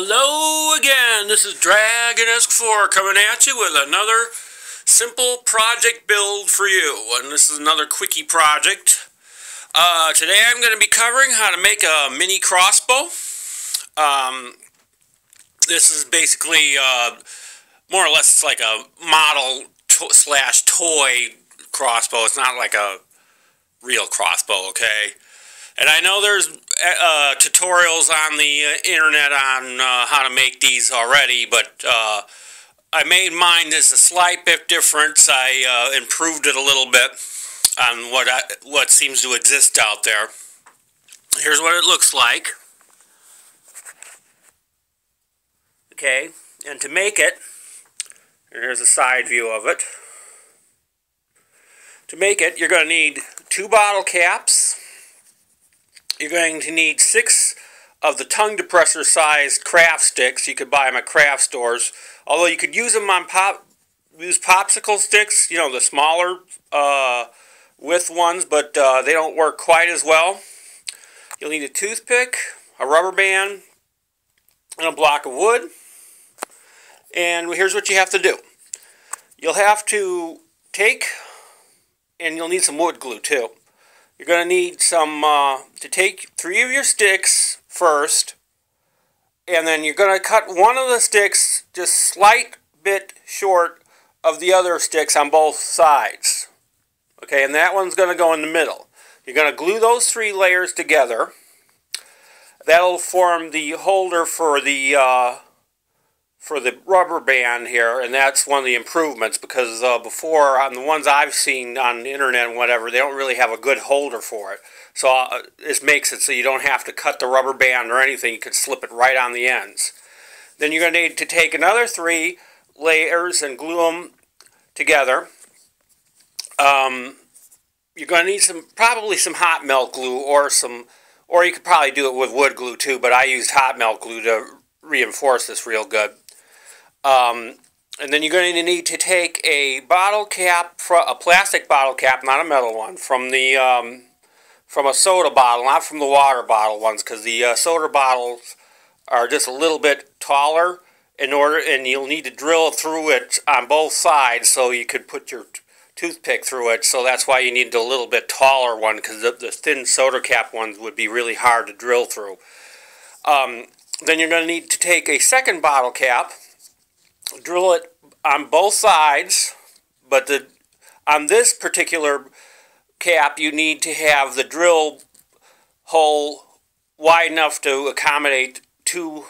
Hello again, this is Dragon-esque4 coming at you with another simple project build for you. And this is another quickie project. Today I'm going to be covering how to make a mini crossbow. This is basically more or less like a model slash toy crossbow. It's not like a real crossbow, okay? And I know there's tutorials on the internet on how to make these already, but I made mine as a slight bit different. I improved it a little bit on what seems to exist out there. Here's what it looks like. Okay, and to make it, here's a side view of it. To make it, you're going to need 2 bottle caps. You're going to need 6 of the tongue depressor sized craft sticks. You could buy them at craft stores. Although you could use them on popsicle sticks, you know, the smaller width ones, but they don't work quite as well. You'll need a toothpick, a rubber band, and a block of wood. And here's what you have to do. You'll have to take, and you'll need some wood glue too. You're going to need some, to take 3 of your sticks first, and then you're going to cut one of the sticks just slight bit short of the other sticks on both sides. Okay, and that one's going to go in the middle. You're going to glue those 3 layers together. That'll form the holder for the rubber band here, and that's one of the improvements, because before, on the ones I've seen on the internet and whatever, they don't really have a good holder for it. So this makes it so you don't have to cut the rubber band or anything. You can slip it right on the ends. Then you're going to need to take another 3 layers and glue them together. You're going to need probably some hot melt glue, or you could probably do it with wood glue too, but I used hot melt glue to reinforce this real good. And then you're going to need to take a bottle cap, a plastic bottle cap, not a metal one, from a soda bottle, not from the water bottle ones, because the soda bottles are just a little bit taller and you'll need to drill through it on both sides so you could put your toothpick through it. So that's why you need a little bit taller one, because the thin soda cap ones would be really hard to drill through. Then you're going to need to take a second bottle cap, drill it on both sides, but on this particular cap you need to have the drill hole wide enough to accommodate 2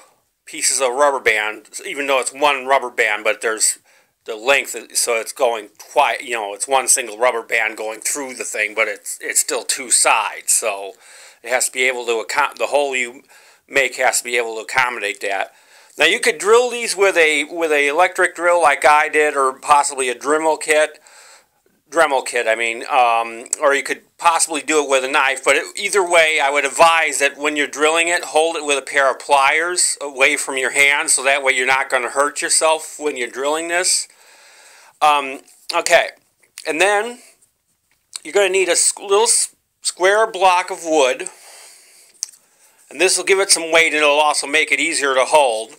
pieces of rubber band, even though it's one rubber band, but there's the length, so it's going quite, you know, it's one single rubber band going through the thing, but it's still 2 sides, so it has to be able to the hole you make has to be able to accommodate that. Now you could drill these with a electric drill like I did, or possibly a Dremel kit. I mean, or you could possibly do it with a knife. But either way, I would advise that when you're drilling it, hold it with a pair of pliers away from your hand, so that way you're not going to hurt yourself when you're drilling this. Okay, and then you're going to need a little square block of wood. And this will give it some weight, and it'll also make it easier to hold.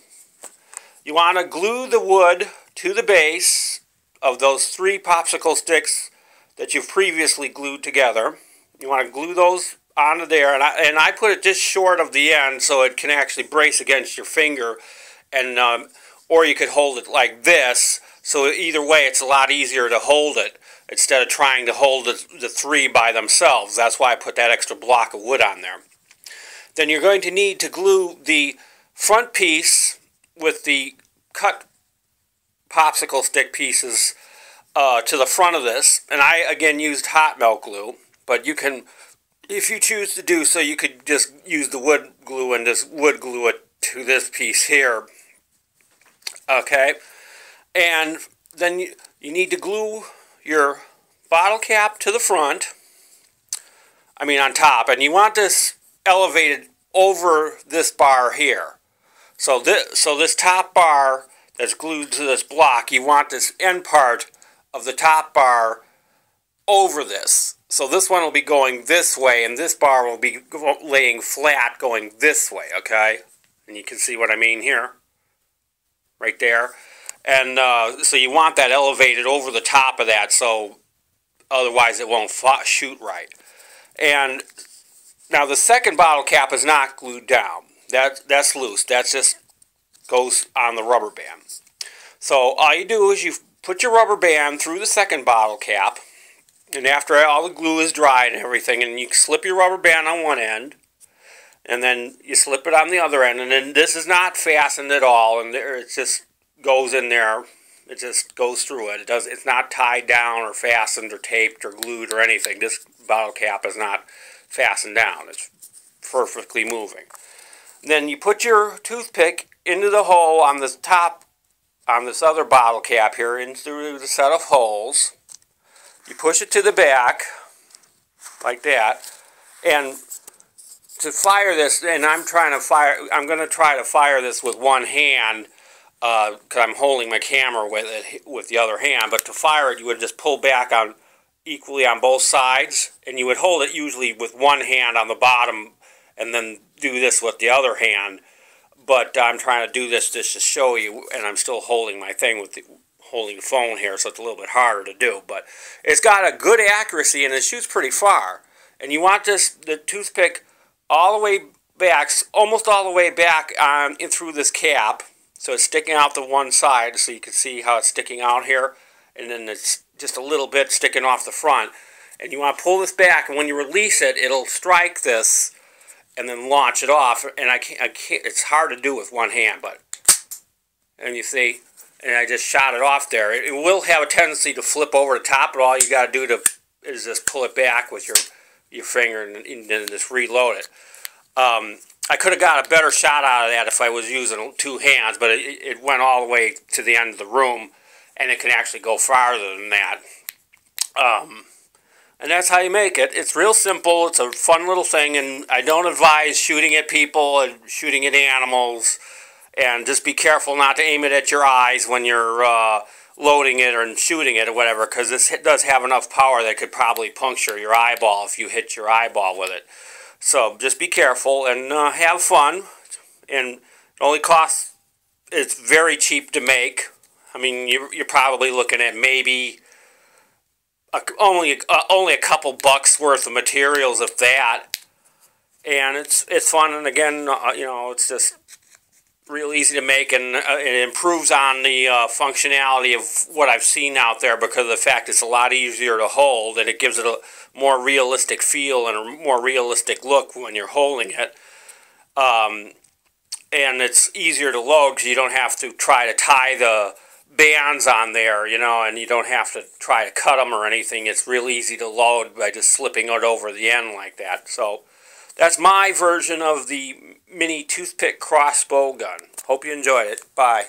You want to glue the wood to the base of those 3 popsicle sticks that you've previously glued together. You want to glue those onto there, and I put it just short of the end so it can actually brace against your finger, and or you could hold it like this. So either way, it's a lot easier to hold it instead of trying to hold the 3 by themselves. That's why I put that extra block of wood on there. Then you're going to need to glue the front piece with the cut popsicle stick pieces to the front of this. And I, again, used hot melt glue. But you can, if you choose to do so, you could just use the wood glue and just wood glue it to this piece here. Okay? And then you need to glue your bottle cap to the front. I mean on top. And you want this elevated over this bar here. So this top bar that's glued to this block, you want this end part of the top bar over this. So this one will be going this way, and this bar will be laying flat going this way, okay? And you can see what I mean here, right there. And so you want that elevated over the top of that, so otherwise it won't shoot right. And now the second bottle cap is not glued down. That's loose. That just goes on the rubber band. So all you do is you put your rubber band through the second bottle cap, and after all the glue is dried and everything, and you slip your rubber band on one end, and then you slip it on the other end, and then this is not fastened at all, and it just goes in there. It just goes through it. It's not tied down or fastened or taped or glued or anything. This bottle cap is not fastened down. It's perfectly moving. Then you put your toothpick into the hole on the top, on this other bottle cap here, into the set of holes. You push it to the back, like that, and to fire this, and I'm going to try to fire this with one hand, because I'm holding my camera with it with the other hand. But to fire it, you would just pull back on equally on both sides, and you would hold it usually with one hand on the bottom, and then do this with the other hand. But I'm trying to do this just to show you, and I'm still holding my thing with holding the phone here, so it's a little bit harder to do. But it's got a good accuracy, and it shoots pretty far. And you want the toothpick all the way back, almost all the way back in through this cap, so it's sticking out the one side, so you can see how it's sticking out here, and then it's just a little bit sticking off the front. And you want to pull this back, and when you release it, it'll strike this and then launch it off. And I can't, it's hard to do with one hand, and you see, and I just shot it off there. It will have a tendency to flip over the top, but all you got to do is just pull it back with your finger and then just reload it. I could have got a better shot out of that if I was using two hands, but it went all the way to the end of the room, and it can actually go farther than that. And that's how you make it. It's real simple. It's a fun little thing, and I don't advise shooting at people and shooting at animals, and just be careful not to aim it at your eyes when you're loading it or shooting it or whatever, because this does have enough power that could probably puncture your eyeball if you hit your eyeball with it. So just be careful and have fun. And it only costs, it's very cheap to make. I mean, you're probably looking at maybe only a couple bucks worth of materials, if that. And it's fun, and again, you know, it's just real easy to make, and it improves on the functionality of what I've seen out there, because of the fact it's a lot easier to hold, and it gives it a more realistic feel and a more realistic look when you're holding it. And it's easier to load because you don't have to try to tie the bands on there, you know, and you don't have to try to cut them or anything. It's real easy to load by just slipping it over the end like that. So that's my version of the mini toothpick crossbow gun. Hope you enjoyed it. Bye.